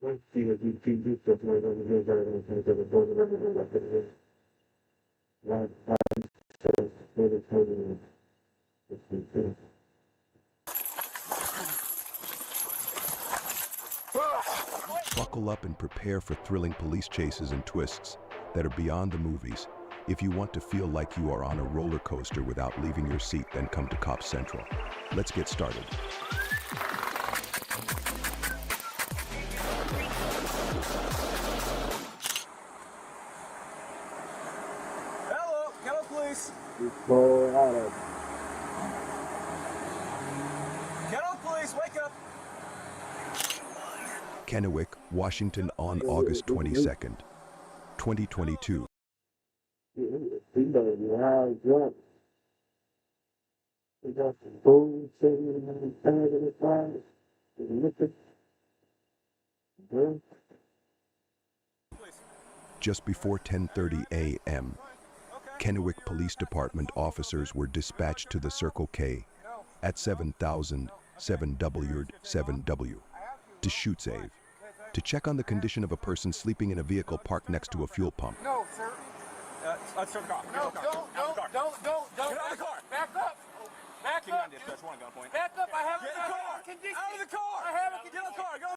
Let's see what you can do stuff like over here that I'm going to go to everything like this. Like, so, for the total, let's see. Buckle up and prepare for thrilling police chases and twists that are beyond the movies. If you want to feel like you are on a roller coaster without leaving your seat, then come to Cop Central. Let's get started. Hello, Kettle Police. Before out of Kettle Police, wake up. Kennewick, Washington on August 22nd, 2022. we better be high drunk. We got some food sitting in the bag of the fire. Just before 10:30 a.m., Kennewick Police Department officers were dispatched to the Circle K at 7000 7W to shoot save, to check on the condition of a person sleeping in a vehicle parked next to a fuel pump. No, sir. Let's turn the car. No, don't. Get out of the car. Back up. Back up. Dispatch 1, gunpoint. Back up. I have a condition. Out of the car. I have a condition. Get out of the car. Go.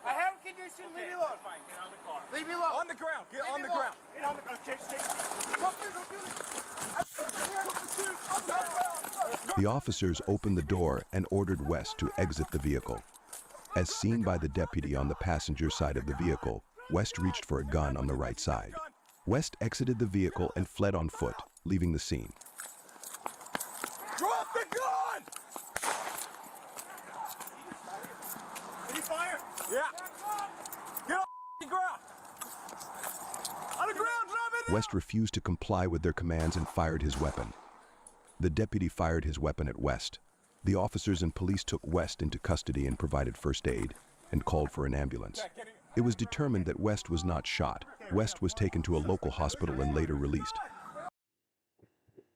I have a condition. Leave me alone. Fine. Get out of the car. Leave me alone. On the ground. Get on the ground. Get on the ground. Chase. Don't do this. The officers opened the door and ordered West to exit the vehicle. As seen by the deputy on the passenger side of the vehicle, West reached for a gun on the right side. West exited the vehicle and fled on foot, leaving the scene. Drop the gun! Did he fire? Yeah. Get off the ground! On the ground, drop it! West refused to comply with their commands and fired his weapon. The deputy fired his weapon at West. The officers and police took West into custody and provided first aid and called for an ambulance. It was determined that West was not shot. West was taken to a local hospital and later released.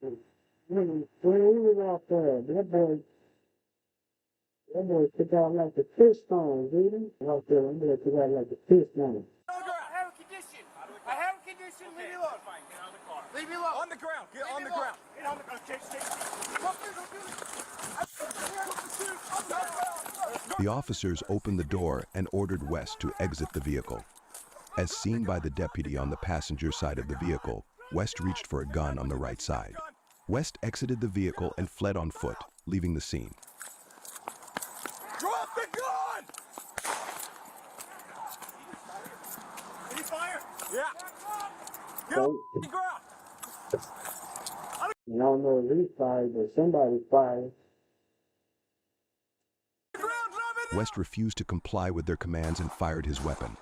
When he was out there, that boy took out like a fish stone, didn't he? Out there, that boy took out like a fish stone. I have a condition. I have a condition. Leave me alone. Fine. Get out of the car. Leave me alone. On the ground. Get on the ground. Get on the ground. Chase. Don't do this. The officers opened the door and ordered West to exit the vehicle. As seen by the deputy on the passenger side of the vehicle, West reached for a gun on the right side. West exited the vehicle and fled on foot, leaving the scene. Drop the gun! Did he fire? Yeah. Get off the ground! I don't know if he fired, but somebody fired. West refused to comply with their commands and fired his weapon.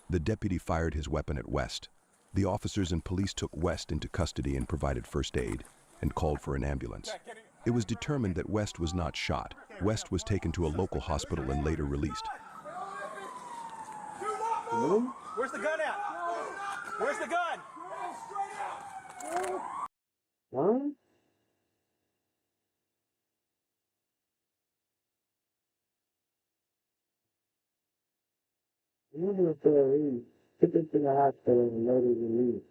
The deputy fired his weapon at West. The officers and police took West into custody and provided first aid and called for an ambulance. It was determined that West was not shot. West was taken to a local hospital and later released. Where's the gun at? Where's the gun? Huh? He took it to the hospital and later released.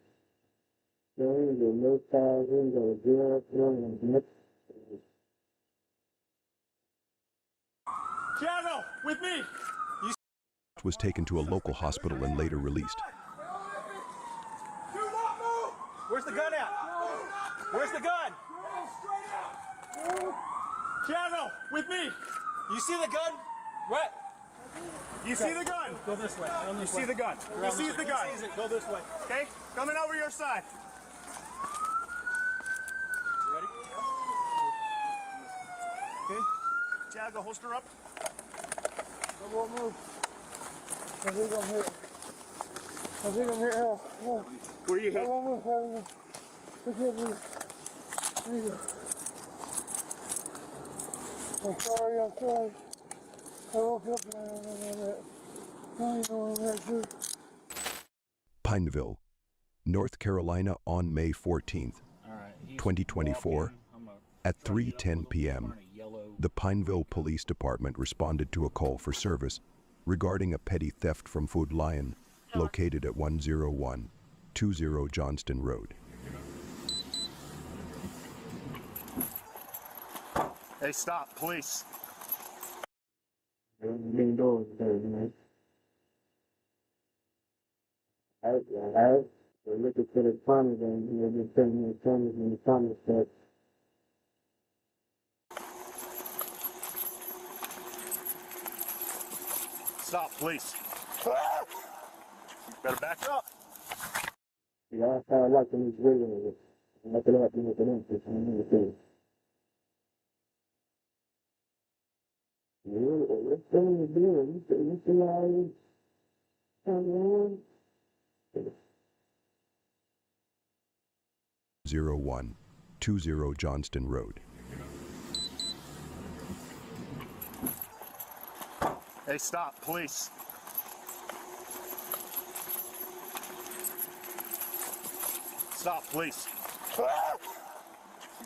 So he was no thousand or jail and Channel, with me! Was taken to a local hospital and later released. Do not move! Where's the gun at? Where's the gun? Channel, with me! You see the gun? What? You see the gun? Go this way. You see the gun? He sees the gun. Go this way. Okay, coming over your side. You ready? Okay. Chad, go holster up. I won't move. I think I'm hit. I think I'm hit hell. No. Where are you I hit? won't move. I can't move. I'm sorry. I woke up and I don't know that. Now you know I'm at too. Pineville, North Carolina on May 14th. All right. 2024, at 3:10 p.m., the Pineville Police Department responded to a call for service regarding a petty theft from Food Lion, located at 10120 Johnston Road. Hey, stop, police. Been doing there, man. I was looking for the funny thing, you know, just taking the cameras and the funny stuff. Stop, police. Better back up. Yeah, I started watching these videos. Look it up, look it up, it's one of the things. What's going to do? You see how you come around? 0120 Johnston Road. Hey, stop, police. Stop, police.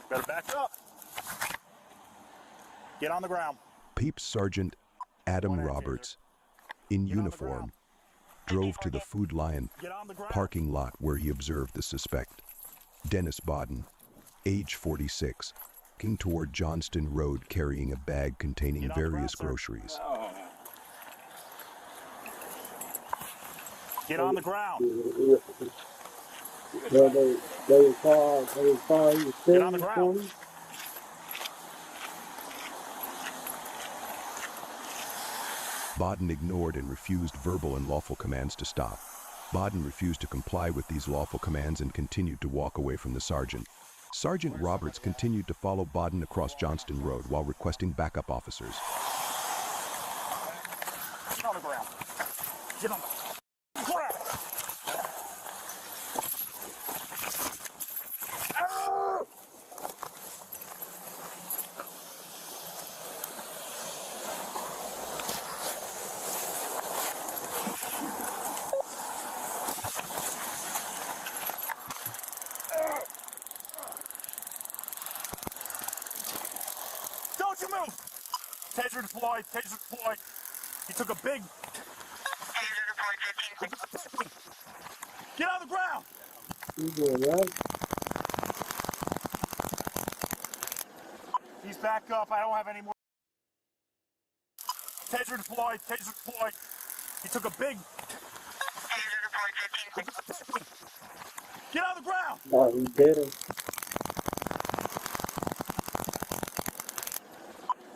Better back up. Get on the ground. Peeps Sergeant Adam Roberts, in uniform, drove to the Food Lion parking lot where he observed the suspect, Dennis Bodden, age 46, walking toward Johnston Road carrying a bag containing various groceries. Get on the ground. Well, they call you Get on the ground. Bodden ignored and refused verbal and lawful commands to stop. Bodden refused to comply with these lawful commands and continued to walk away from the sergeant. Sergeant Roberts continued to follow Bodden across Johnston Road while requesting backup officers. Get on the ground. Get on the ground. Don't you move! Taser deployed, taser deployed. He took a big... Get on the ground! You doing right? He's back up, I don't have any more... Taser deployed, taser deployed. He took a big... Get on the ground! Oh, he did it.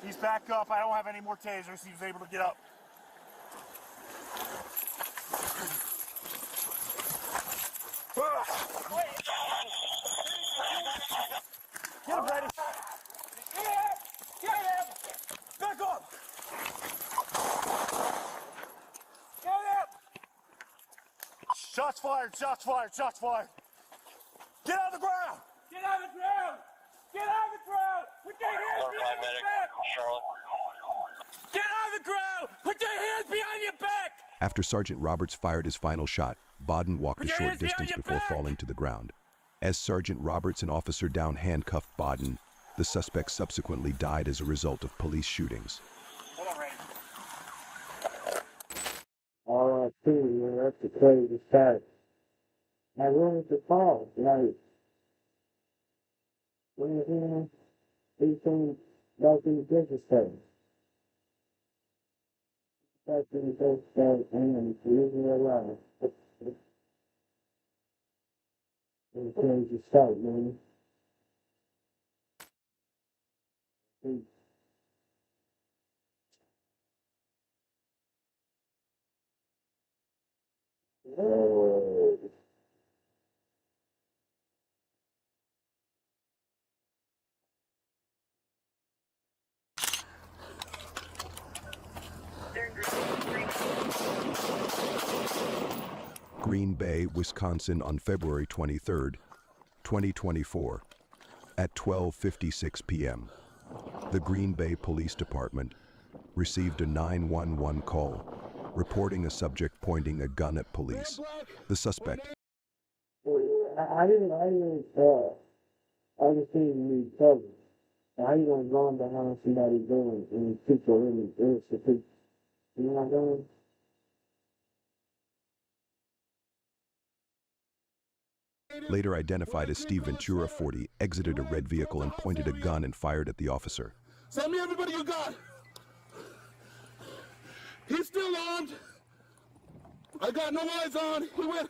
He's back up. I don't have any more tasers. He was able to get up. Get him, Brady. Get him! Back up! Get him! Shots fired, shots fired, shots fired. Get on the ground! Get on the ground! Get on the ground! Put your hands behind your back! Get on the ground! Put your hands behind your back! After Sergeant Roberts fired his final shot, Bodden walked a short distance before falling to the ground. As Sergeant Roberts and Officer Down handcuffed Bodden, the suspect subsequently died as a result of police shootings. Hold on, Randy. All I see, man, that's the crazy fact. I wanted to fall, like, when these things go through the business stage. That's in the business stage, and using their life. It's a crazy sight, man. Oh. Green Bay, Wisconsin on February 23, 2024, at 12:56 p.m. The Green Bay Police Department received a 911 call reporting a subject pointing a gun at police. The suspect, I didn't I just think you need cover. How you gonna run behind somebody doing and people really innocent people? You know what I'm saying? Later identified as Steve Ventura, 40, exited a red vehicle and pointed a gun and fired at the officer. Send me everybody you got. He's still armed. I got no eyes on. He went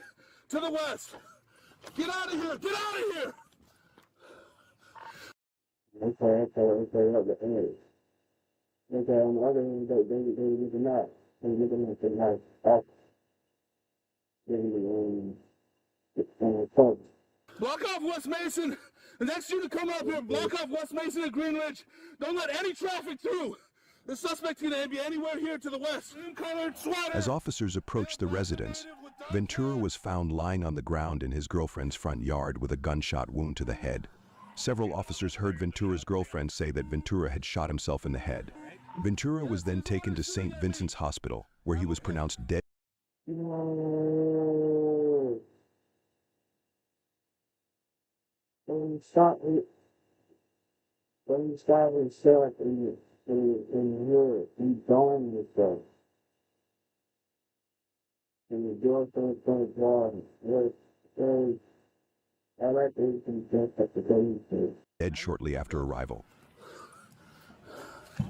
to the west. Get out of here. Get out of here. Okay, up the edge. Okay, on the other hand, they did not. They did not. They had off. Block off West Mason. The next you to come up here, block off West Mason and Greenwich. Don't let any traffic through. The suspect can be anywhere here to the west. As officers approached the residence, Ventura was found lying on the ground in his girlfriend's front yard with a gunshot wound to the head. Several officers heard Ventura's girlfriend say that Ventura had shot himself in the head. Ventura was then taken to St. Vincent's Hospital, where he was pronounced dead. When you stop yourself in Europe, you going yourself. And your girlfriend's going to I like to just at the day. Dead shortly after arrival. 12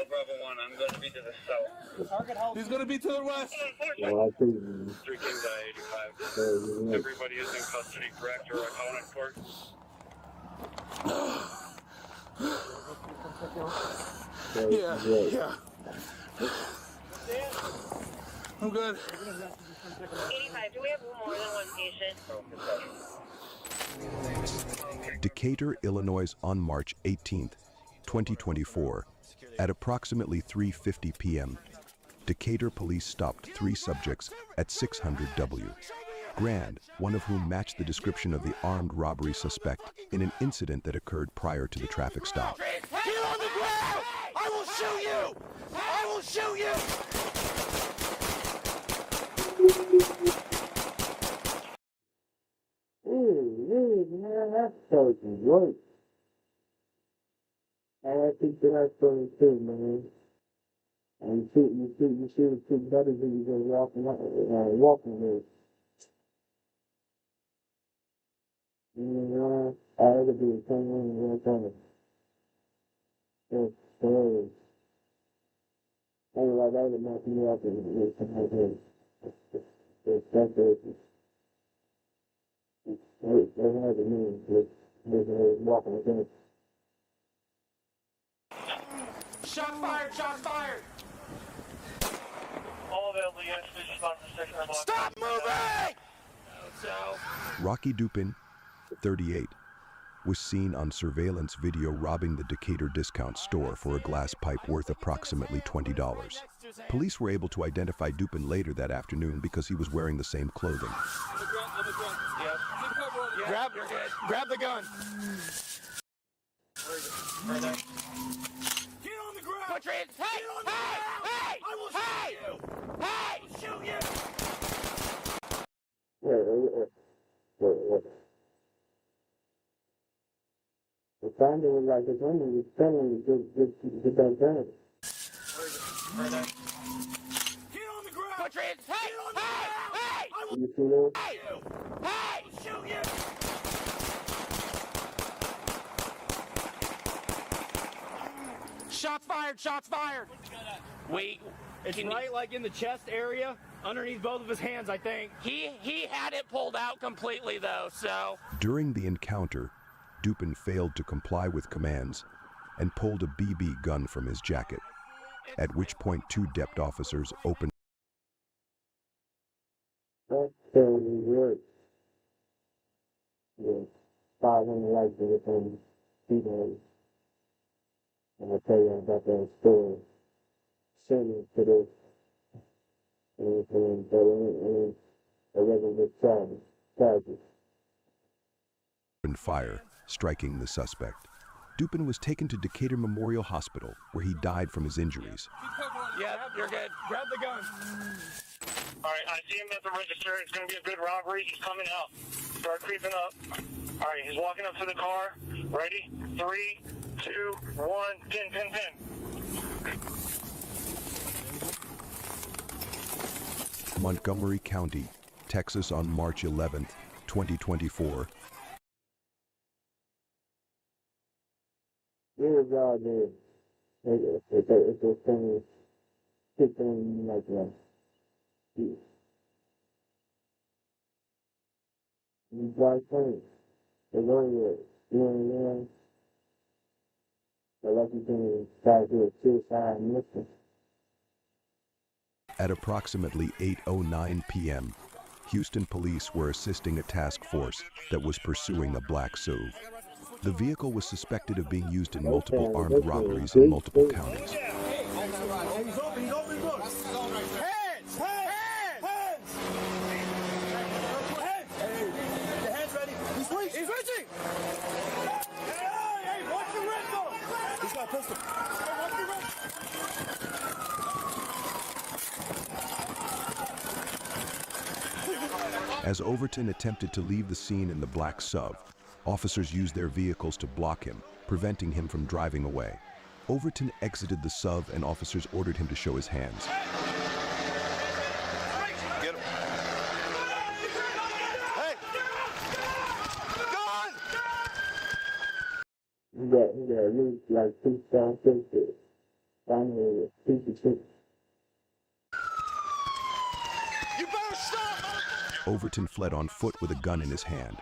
Bravo 1, I'm going to be to the south. He's going to be to the west. Well, I think 3 Kings I-85. Everybody is in custody, correct, or out in court? Yeah. I'm good. 85, do we have more than one patient? Decatur, Illinois, on March 18, 2024, at approximately 3:50 p.m., Decatur police stopped 3 subjects at 600 W. Grand, one of whom matched the description of the armed robbery suspect in an incident that occurred prior to the traffic stop. Get on the ground! I will shoot you! I will shoot you! Man, that's so great. And I think that's so too, man. And you shoot better than you go walking with. You know, I had to be the same way one time. It's scary. Anyway, that would knock me up and something like that. It's that crazy. They had to move with walking again. Shot fired! Shot fired! All available units, please respond to the station. Stop moving! Rocky Dupin, 38, was seen on surveillance video robbing the Decatur discount store for a glass pipe worth approximately $20. Police were able to identify Dupin later that afternoon because he was wearing the same clothing. Grab the gun. Right there. Get on the ground. Put your hands. Hey! Hey! I will shoot you. Hey! Shoot you. The founder was like, it's only telling you to get done. Right there. Get on the ground. Put your hands. Hey! Hey! I will You see that? shoot you. Hey! Shoot you. Shots fired! Shots fired! Wait, it's right like in the chest area, underneath both of his hands, I think. He had it pulled out completely though, so. During the encounter, Dupin failed to comply with commands and pulled a BB gun from his jacket, at which point 2 depth officers opened. That's totally good. Yeah. 500 likes within 2 days. And I'll tell you about that story. Similar to this. And a regular charges. Opened fire, striking the suspect. Dupin was taken to Decatur Memorial Hospital, where he died from his injuries. Yeah, you're good. Grab the gun. All right, I see him at the register. It's going to be a good robbery. He's coming out. Start creeping up. Alright, he's walking up to the car. Ready? 3, 2, 1, pin. Montgomery County, Texas on March 11th, 2024. It was all there. It's a thing, something like that. These white things, they're going to doing the lucky thing is try to do a suicide mission. At approximately 8:09 p.m., Houston police were assisting a task force that was pursuing a black SUV. The vehicle was suspected of being used in multiple armed robberies in multiple counties. He's open, look. Hands! Hey, your hands ready? He's reaching! Hey, watch your wrist! He's got a pistol. Hey, watch your wrist! As Overton attempted to leave the scene in the black SUV, officers used their vehicles to block him, preventing him from driving away. Overton exited the SUV and officers ordered him to show his hands. Get him. Hey! Gun! He got at least like 2,000 pieces. Finally, a piece of chicken. You better stop! Overton fled on foot with a gun in his hand.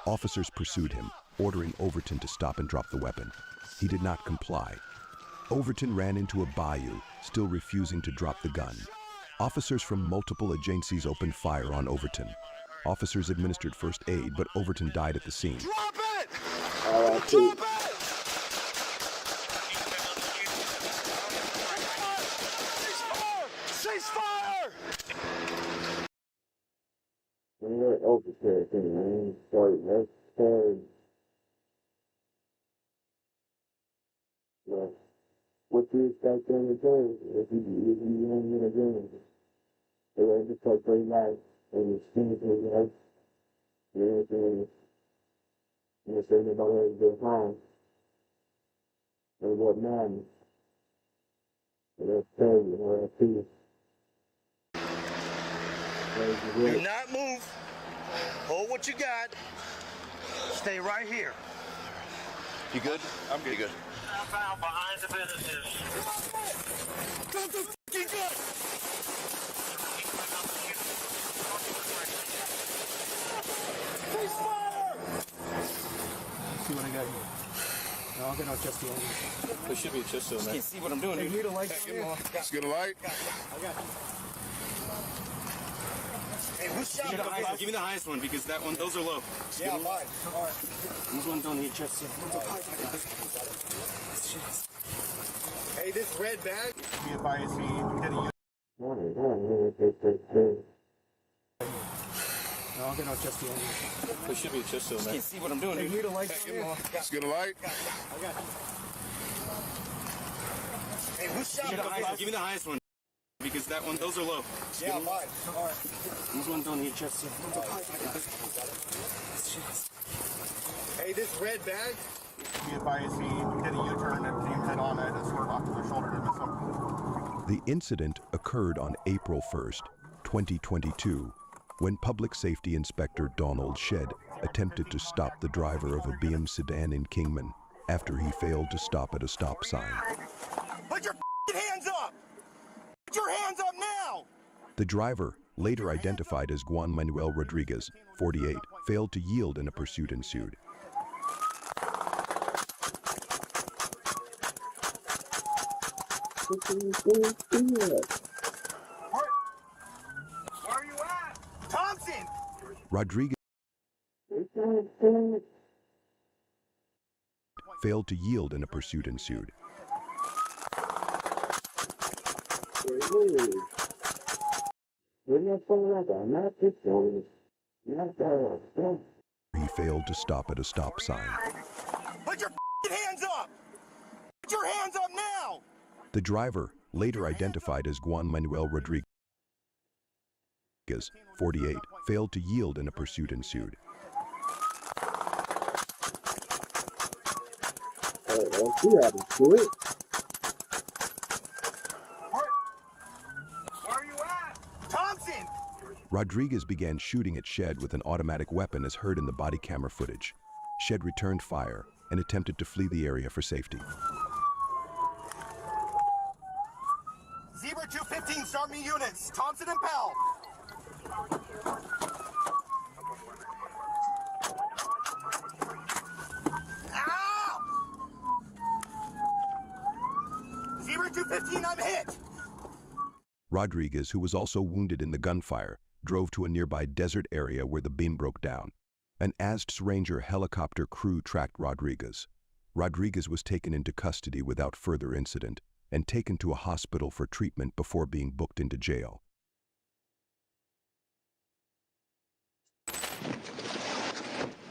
Officers pursued him, ordering Overton to stop and drop the weapon. He did not comply. Overton ran into a bayou, still refusing to drop the gun. Officers from multiple agencies opened fire on Overton. Officers administered first aid, but Overton died at the scene. Drop it! R.I.P. Drop it! Ceasefire! When you're overseas, man, that's scary. Well, what you expect them to do if you ain't gonna do it? They were just like great life, and you see it, you know, you're saying about where you go home, and what man, and that's crazy, you know, that's peace. Do not move. Hold what you got. Stay right here. You good? I'm good. You good? Found behind the businesses. Don't do f***ing good. Ceasefire! See what I got here. No, I'll get out just the end. There should be a chest on I there. can't see what I'm doing. Hey, need a light? Let's get a light. I got it. Hey, who's shot? Give me the highest one because that one, those are low. Yeah, mine. All right. These ones don't need chest yet. Hey, this red bag. Be advised, he did a No, I'll get out just the end. There should be a chest on I there. can't see what I'm doing. Hey, need a light? Let's get a light. I got it. Hey, who's shot? Give me the highest one because that one, those are low. Yeah, mine. All right. These ones don't need chest yet. Hey, this red bag. Be advised, he did a U-turn and came head on and swerved off to the shoulder to miss him. The incident occurred on April 1st, 2022, when Public Safety Inspector Donald Shedd attempted to stop the driver of a BM sedan in Kingman after he failed to stop at a stop sign. Put your hands up! Put your hands up now! The driver, later identified as Juan Manuel Rodriguez, 48, failed to yield and a pursuit ensued. Where are you at? Thompson! Rodriguez failed to yield and a pursuit ensued. He failed to stop at a stop sign. Put your hands up! Put your hands up now! The driver, later identified as Juan Manuel Rodriguez, 48, failed to yield and a pursuit ensued. Let's see how to do it. Where are you at? Thompson! Rodriguez began shooting at Shed with an automatic weapon as heard in the body camera footage. Shed returned fire and attempted to flee the area for safety. Zebra 215, start me units. Thompson and Pell. Ow! Zebra 215, I'm hit. Rodriguez, who was also wounded in the gunfire, drove to a nearby desert area where the beam broke down. An ASDS Ranger helicopter crew tracked Rodriguez. Rodriguez was taken into custody without further incident and taken to a hospital for treatment before being booked into jail.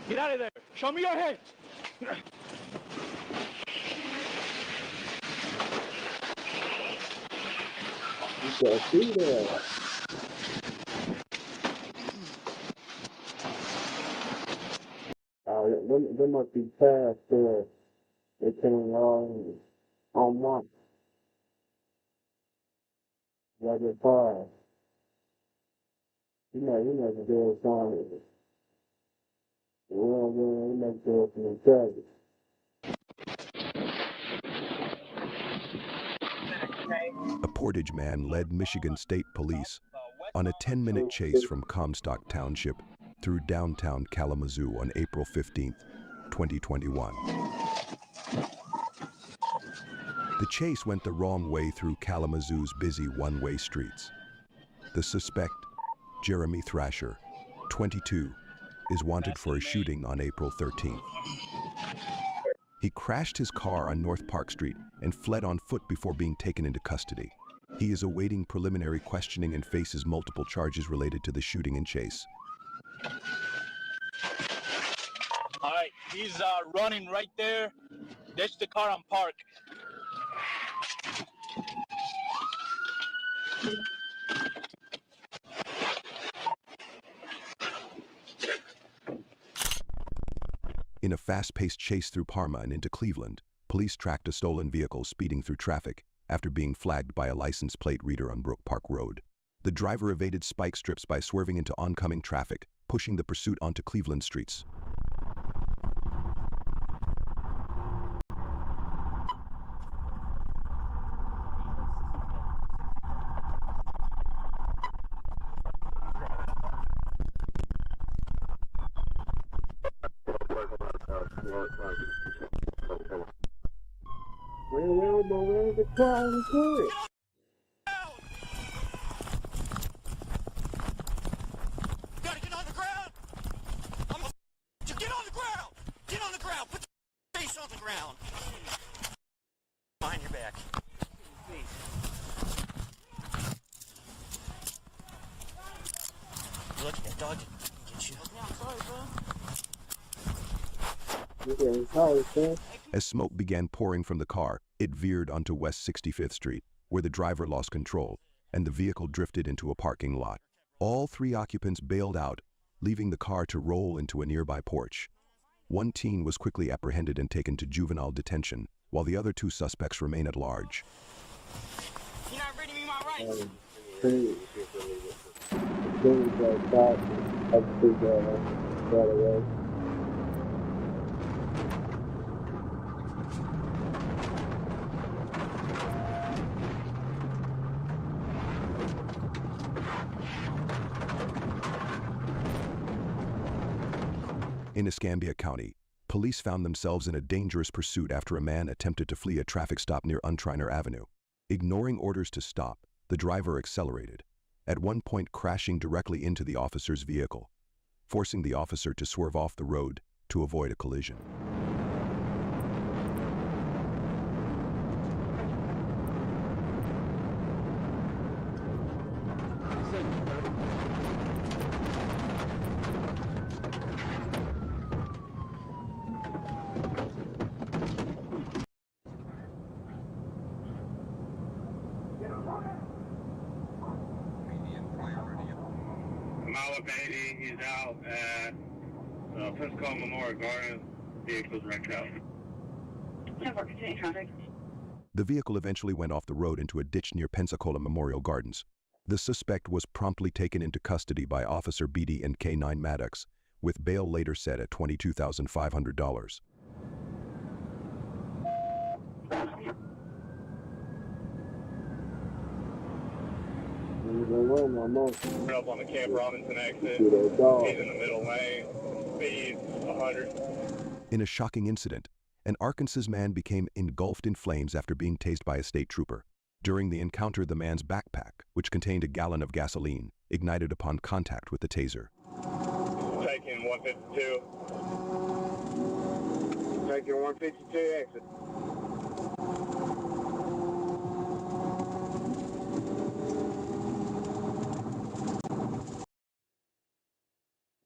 Get out of there! Show me your hands! You can see that. They must be past there. They came on March. Right at 5. You never do it on it. Well, you never do it from the judge. A Portage man led Michigan State Police on a 10-minute chase from Comstock Township through downtown Kalamazoo on April 15, 2021. The chase went the wrong way through Kalamazoo's busy one-way streets. The suspect, Jeremy Thrasher, 22, is wanted for a shooting on April 13th. He crashed his car on North Park Street and fled on foot before being taken into custody. He is awaiting preliminary questioning and faces multiple charges related to the shooting and chase. All right, he's running right there. That's the car on park. In a fast-paced chase through Parma and into Cleveland, police tracked a stolen vehicle speeding through traffic after being flagged by a license plate reader on Brook Park Road. The driver evaded spike strips by swerving into oncoming traffic, pushing the pursuit onto Cleveland streets. Where's the car and do it? Gotta get on the ground. Just get on the ground. Get on the ground. Put your face on the ground. Behind your back. Look at that dog. Get you. As smoke began pouring from the car, it veered onto West 65th Street, where the driver lost control, and the vehicle drifted into a parking lot. All 3 occupants bailed out, leaving the car to roll into a nearby porch. One teen was quickly apprehended and taken to juvenile detention, while the other 2 suspects remain at large. You're not reading me my rights. In Escambia County, police found themselves in a dangerous pursuit after a man attempted to flee a traffic stop near Untriner Avenue. Ignoring orders to stop, the driver accelerated, at one point crashing directly into the officer's vehicle, forcing the officer to swerve off the road to avoid a collision. Malabaty, he's out at Pensacola Memorial Gardens. Vehicle's wrecked out. 10-4, continue traffic. The vehicle eventually went off the road into a ditch near Pensacola Memorial Gardens. The suspect was promptly taken into custody by Officer Beatty and K-9 Maddox, with bail later set at $22,500. Turn up on the Camp Robinson exit. He's in the middle lane. Speed 100. In a shocking incident, an Arkansas man became engulfed in flames after being tased by a state trooper. During the encounter, the man's backpack, which contained a gallon of gasoline, ignited upon contact with the taser. Taking 152. Taking 152 exit.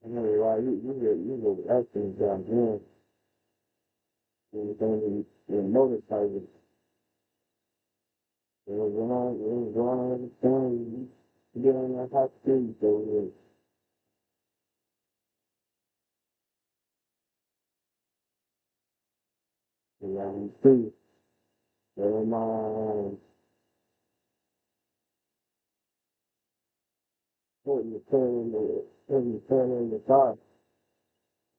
I know why you go acting down here. You're motorcycle. It was going on every time you get on that hot street over there. Yeah, you see, never mind. Putting the turn in the car.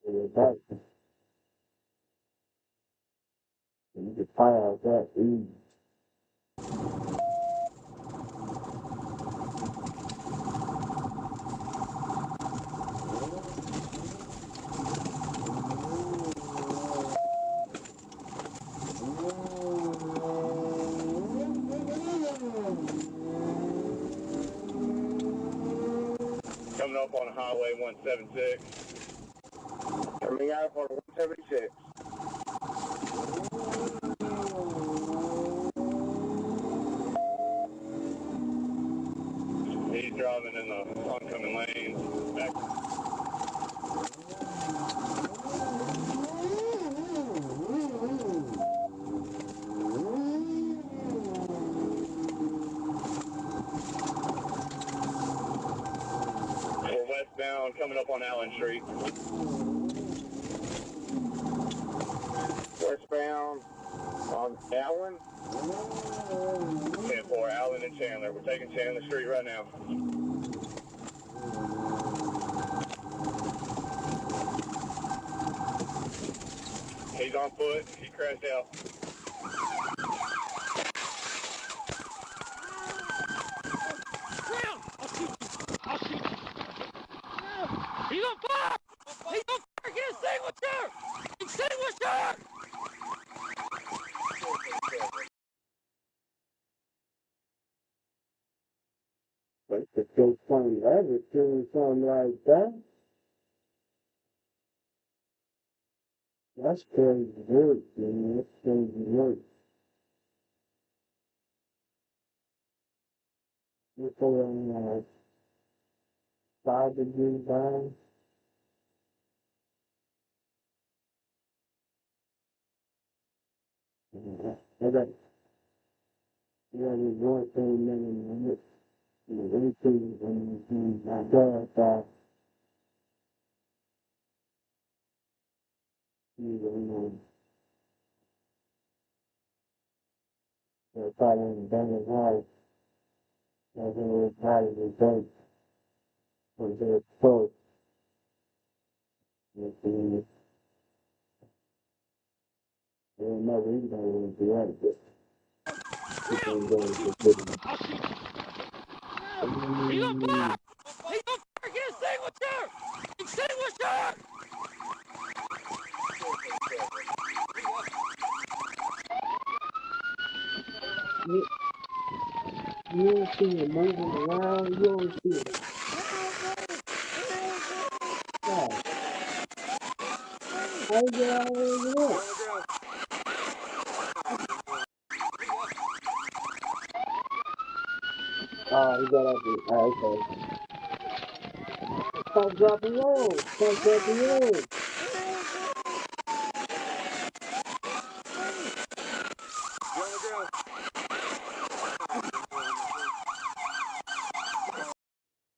In the back. And you can fire out that easy. Coming up on Highway 176. Coming out on 176. He's driving in the oncoming lanes. Back. We're westbound, coming up on Allen Street. Westbound on Allen. 10-4, Allen and Chandler. We're taking Chandler Street right now. He's on foot. He crashed out. I'll shoot you. He's on fire! He's on fire! Get extinguisher! Extinguisher! But it's so funny ever doing something like that. That's crazy work, man. That's crazy work. You put on 5 degrees down. I got this one thing, man. Everything and my dad thought, they're probably done his life. I think it was probably the day when they were close. They didn't know he was going to be right there. People ain't going to get it. He's on fire! He's on fire! Get extinguisher! Extinguisher! You don't see it moving around. You don't see it. Yeah. How you get out of there? Oh, he got up there. Oh, okay. Stop dropping low. Stop dropping low.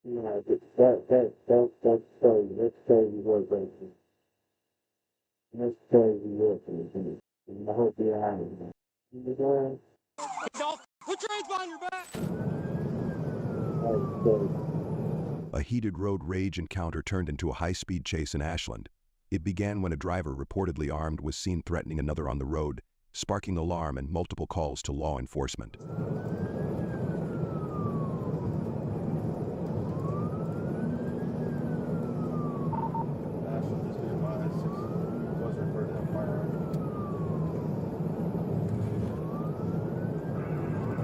Yeah, that's crazy. That's crazy work right there. That's crazy work right there. And I hope you're happy. You know? Put your hands behind your back! A heated road rage encounter turned into a high-speed chase in Ashland. It began when a driver reportedly armed was seen threatening another on the road, sparking alarm and multiple calls to law enforcement.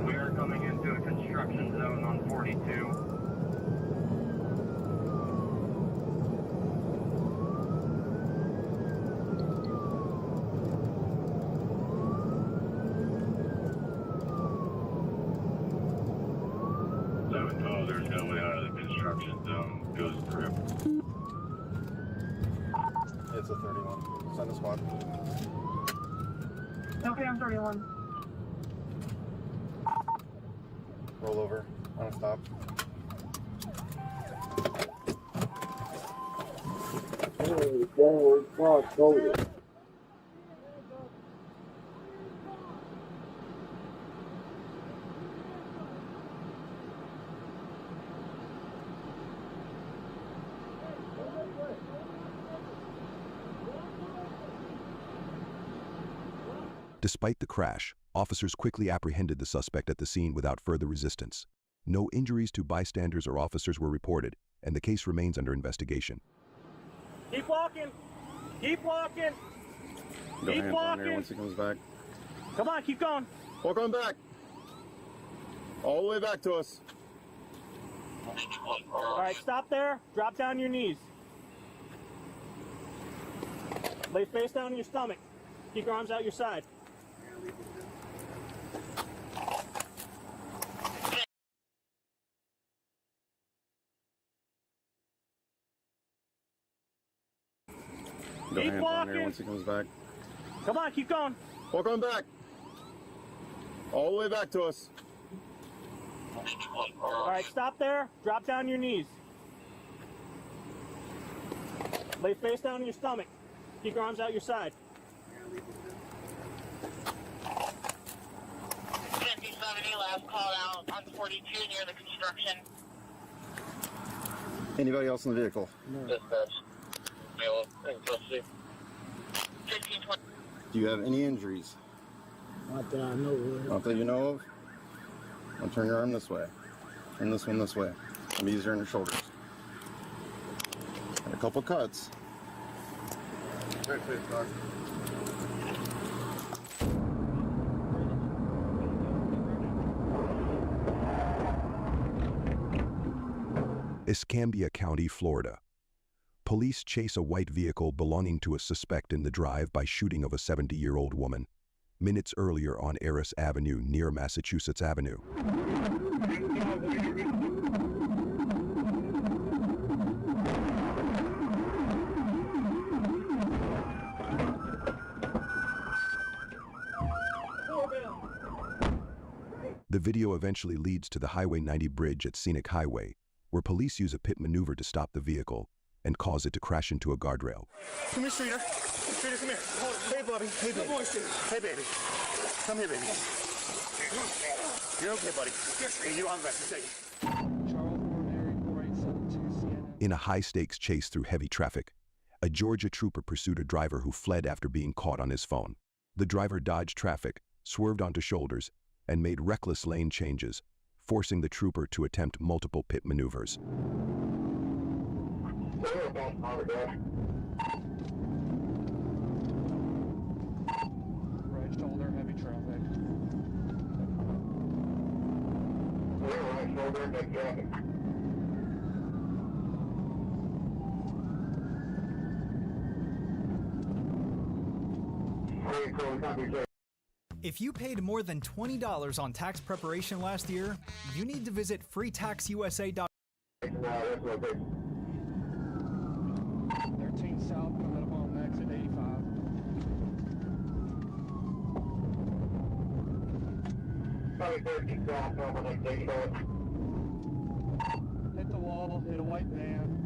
We are coming into a construction zone on 42. There's no way out of the construction zone. Goes through. It's a 31. Send a squad. Okay, I'm 31. Roll over. On a stop. Hey, go, go. Despite the crash, officers quickly apprehended the suspect at the scene without further resistance. No injuries to bystanders or officers were reported, and the case remains under investigation. Keep walking! Keep walking! Go Keep hands on here walking! once he comes back. Come on, keep going! Walk on back. All the way back to us. Alright, stop there. Drop down your knees. Lay face down on your stomach. Keep your arms out your side. Go Keep hands on walking. here once he comes back. Come on, keep going. Walk on back. All the way back to us. Alright, stop there. Drop down your knees. Lay face down on your stomach. Keep your arms out your side. 5070, last call out on 42 near the construction. Anybody else in the vehicle? Dispatch. Male in custody. 1520. Do you have any injuries? Not that I know of. Not that you know of? Now turn your arm this way. Turn this one this way. Some easier on your shoulders. Got a couple cuts. Great face, Doc. Escambia County, Florida. Police chase a white vehicle belonging to a suspect in the drive by shooting of a 70-year-old woman. Minutes earlier on Eris Avenue near Massachusetts Avenue. The video eventually leads to the Highway 90 bridge at Scenic Highway, where police use a pit maneuver to stop the vehicle and cause it to crash into a guardrail. Come here, Streeter. Streeter, come here. Hey, buddy. Hey, baby. Hey, baby. Come here, baby. You're okay, buddy. Hey, you on the rest. In a high-stakes chase through heavy traffic, a Georgia trooper pursued a driver who fled after being caught on his phone. The driver dodged traffic, swerved onto shoulders, and made reckless lane changes, forcing the trooper to attempt multiple pit maneuvers. Right shoulder, heavy traffic. Right shoulder, big traffic. If you paid more than $20 on tax preparation last year, you need to visit freetaxusa.com. 13 south, coming up on exit 85. Probably 13 south, over next 85. Hit the wall, hit a white van.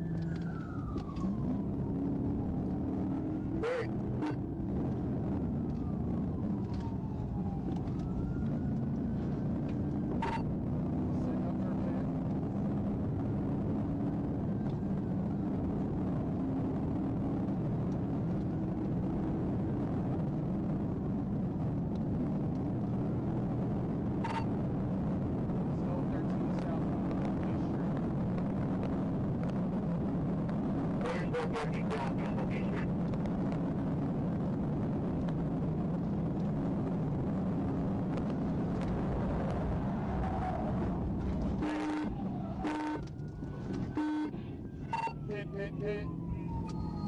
Hit.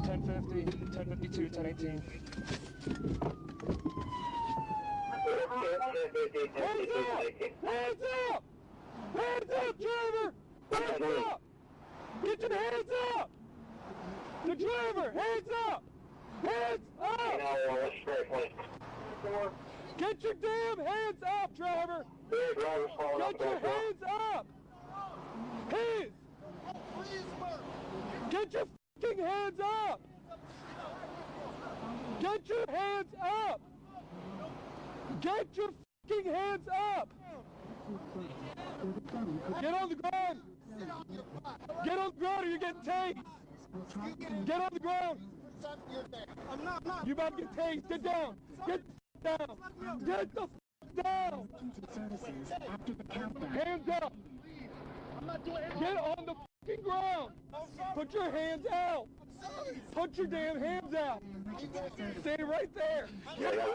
1050, 1052, 1018. Hands up! Hands up, driver! Hands up! Get your hands up! The driver, hands up! Hands up! Get your damn hands up, driver! Get your hands up! Hands! Get your fucking hands up! Get your hands up! Get your fucking hands up! Get on the ground! Get on the ground or you're getting tased! Get on the ground! You about to get tased! Get down! Get the down! Get the down! Hands up! Get on the fucking ground! Put your hands out! Put your damn hands out! Stay right there!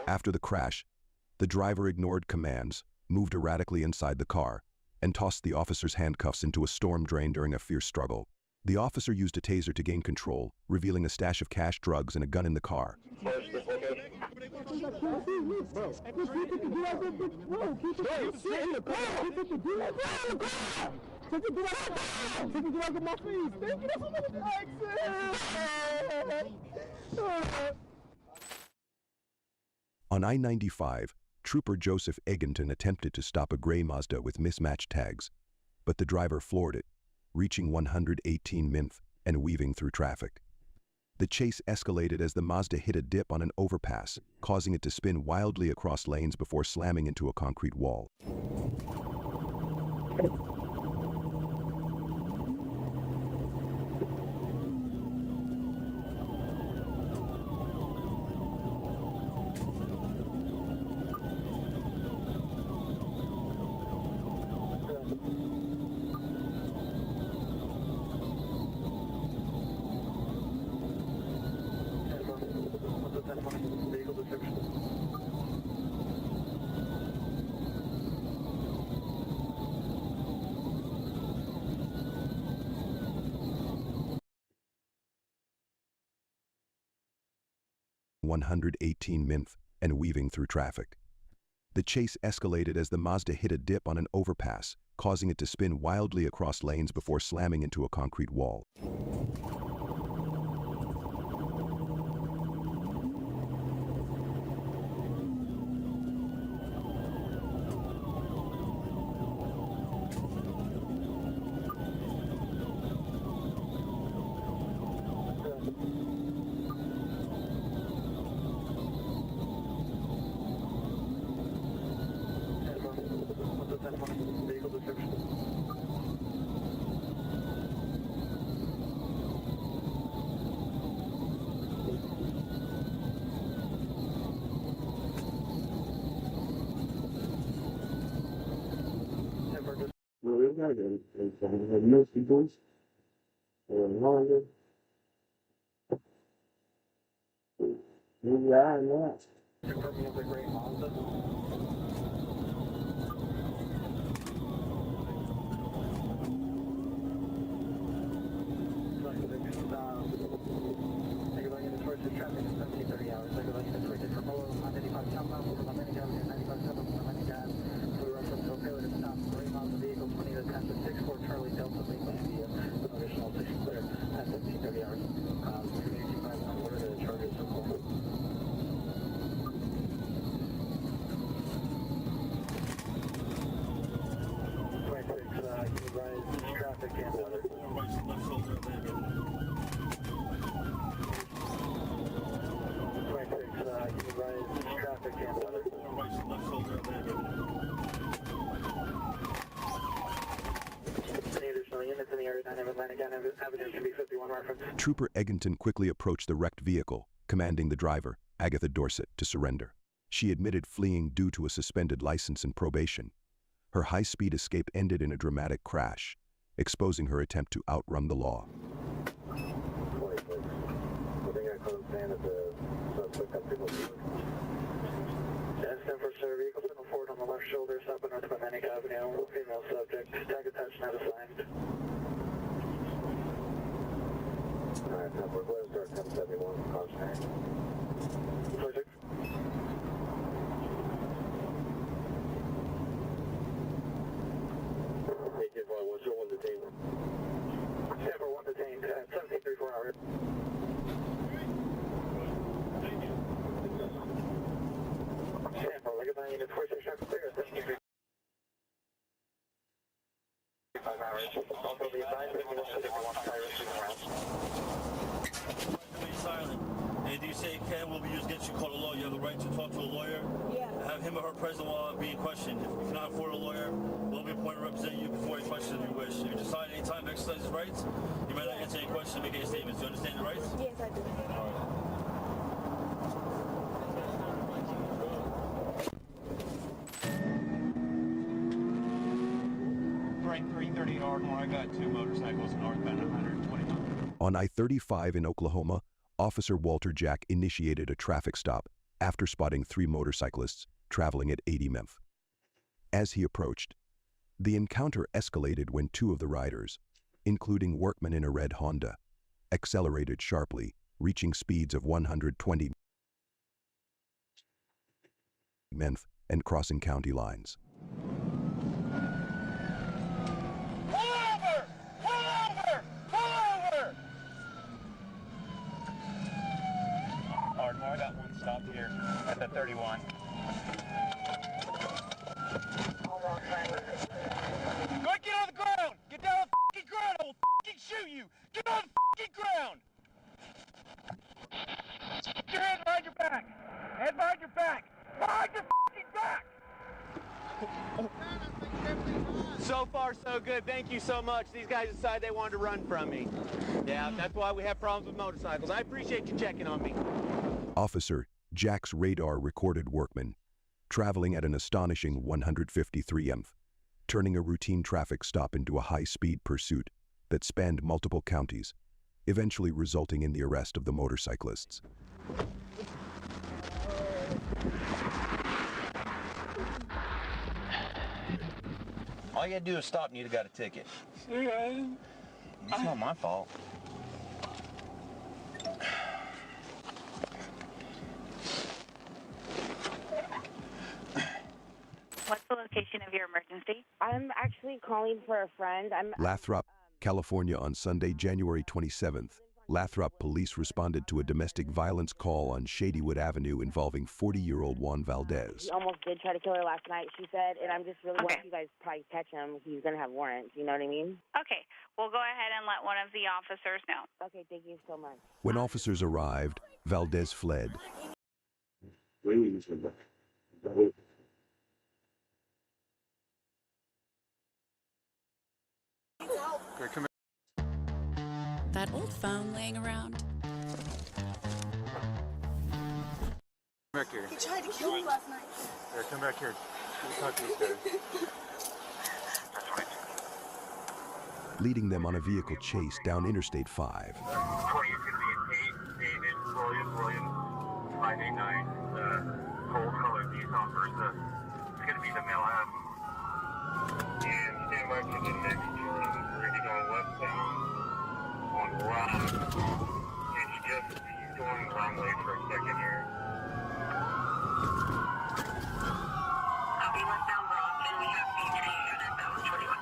After the crash, the driver ignored commands, moved erratically inside the car, and tossed the officer's handcuffs into a storm drain during a fierce struggle. The officer used a taser to gain control, revealing a stash of cash, drugs, and a gun in the car. On I-95, Trooper Joseph Egginton attempted to stop a gray Mazda with mismatched tags, but the driver floored it, reaching 118 mph and weaving through traffic. The chase escalated as the Mazda hit a dip on an overpass, causing it to spin wildly across lanes before slamming into a concrete wall. .118 mph and weaving through traffic. The chase escalated as the Mazda hit a dip on an overpass, causing it to spin wildly across lanes before slamming into a concrete wall. Well, we've got no sequence. Longer. Yeah, and that. Trooper Egginton quickly approached the wrecked vehicle, commanding the driver, Agatha Dorset, to surrender. She admitted fleeing due to a suspended license and probation. Her high-speed escape ended in a dramatic crash, exposing her attempt to outrun the law. Silent. And do you say Ken will be used against you, call a lawyer? You have the right to talk to a lawyer? Yeah. Have him or her present while being questioned. If you cannot afford a lawyer, will be appointed to represent you before you question if you wish. If you decide any time to exercise his rights, you may not answer any questions or make any statements. Do you understand the rights? Yes, I do. All right. Right, 330 Ardmore. I got two motorcycles northbound 120 miles. On I-35 in Oklahoma, Officer Walter Jack initiated a traffic stop after spotting 3 motorcyclists traveling at 80 mph. As he approached, the encounter escalated when 2 of the riders, including workmen in a red Honda, accelerated sharply, reaching speeds of 120 mph and crossing county lines. I got one stop here at the 31. Go ahead, get on the ground! Get down on the f***ing ground! I will f***ing shoot you! Get on the f***ing ground! Put your hands behind your back! Head behind your back! Behind your f***ing back! So far, so good. Thank you so much. These guys decided they wanted to run from me. Yeah, that's why we have problems with motorcycles. I appreciate you checking on me. Officer Jack's radar recorded workmen traveling at an astonishing 153 mph, turning a routine traffic stop into a high-speed pursuit that spanned multiple counties, eventually resulting in the arrest of the motorcyclists. All you had to do is stop and you'd have got a ticket. It's not my fault. What's the location of your emergency? I'm actually calling for a friend. Lathrop, California on Sunday, January 27th. Lathrop police responded to a domestic violence call on Shadywood Avenue involving 40-year-old Juan Valdez. He almost did try to kill her last night, she said, and I'm just really wanting you guys to probably catch him. He's going to have warrants, you know what I mean? Okay, we'll go ahead and let one of the officers know. Okay, thank you so much. When officers arrived, Valdez fled. That old phone laying around. Come back here. He tried to kill me last night. Here, come back here. We'll talk to this guy. Leading them on a vehicle chase down Interstate 5. 589, cold colored Nissan Versa. It's going to be the male app. And stand by for the next turn. We're going to go westbound on Rock. And he's going the wrong way for a second here. Copy westbound Rock, and we have BJ unit that was 21.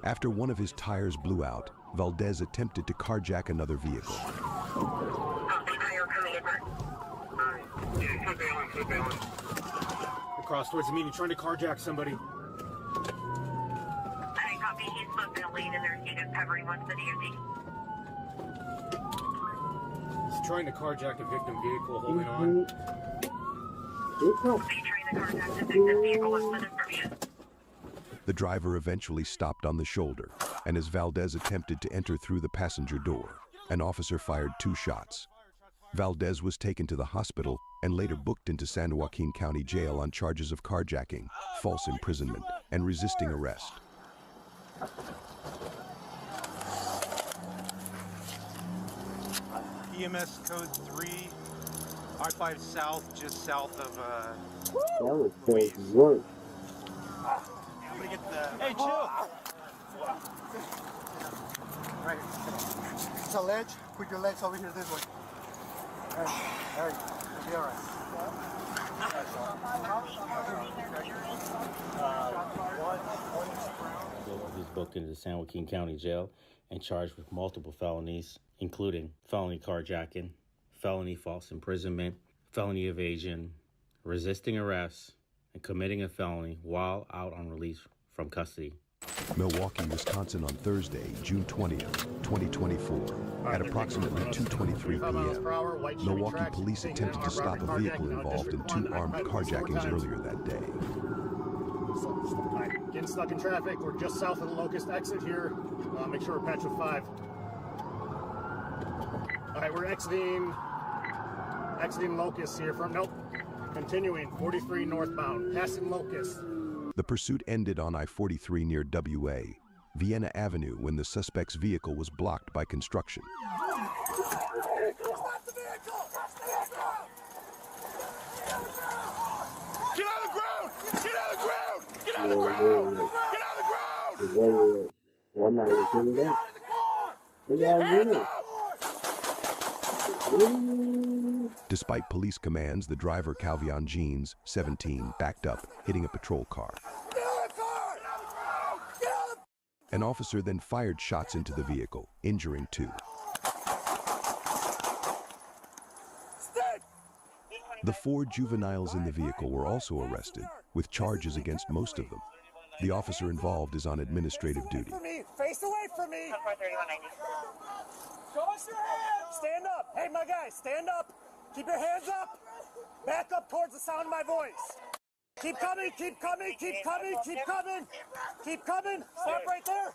After one of his tires blew out, Valdez attempted to carjack another vehicle. Across towards the meeting, trying to carjack somebody. I copy. He's supposed to be lead in their unit covering one city of D. He's trying to carjack a victim vehicle, holding on. The driver eventually stopped on the shoulder, and as Valdez attempted to enter through the passenger door, an officer fired 2 shots. Valdez was taken to the hospital and later booked into San Joaquin County Jail on charges of carjacking, false imprisonment, and resisting arrest. EMS code 3, I-5 south, just south of, work. Hey, chill! Right. It's a ledge. Put your legs over here this way. Harry, you'll be all right. He's booked into the San Joaquin County Jail and charged with multiple felonies, including felony carjacking, felony false imprisonment, felony evasion, resisting arrest, and committing a felony while out on release from custody. Milwaukee, Wisconsin on Thursday, June 20th, 2024, at approximately 2:23 p.m. Milwaukee police attempted to stop a vehicle involved in 2 armed carjackings earlier that day. Alright, getting stuck in traffic. We're just south of the Locust exit here. Make sure we're patched with 5. Alright, we're exiting Locust here from, nope, continuing 43 northbound, passing Locust. The pursuit ended on I-43 near WA, Vienna Avenue, when the suspect's vehicle was blocked by construction. Get out of the ground! Get out of the ground! Get out of the ground! Get out of the ground! Despite police commands, the driver, Calvion Jeans, 17, backed up, hitting a patrol car. An officer then fired shots into the vehicle, injuring 2. The 4 juveniles in the vehicle were also arrested, with charges against most of them. The officer involved is on administrative duty. Face away from me! Show us your hands! Stand up! Hey, my guy, stand up! Keep your hands up! Back up towards the sound of my voice! Keep coming, keep coming, keep coming, keep coming! Keep coming! Stop right there!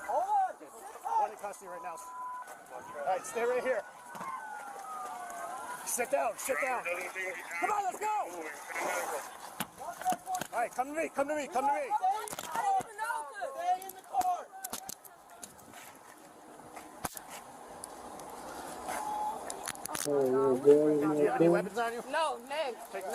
Hold on! One in custody right now. Alright, stay right here. Sit down, sit down. Come on, let's go! Alright, come to me, come to me, come to me. Stay in the car! Do you have any weapons on you? No, Nick.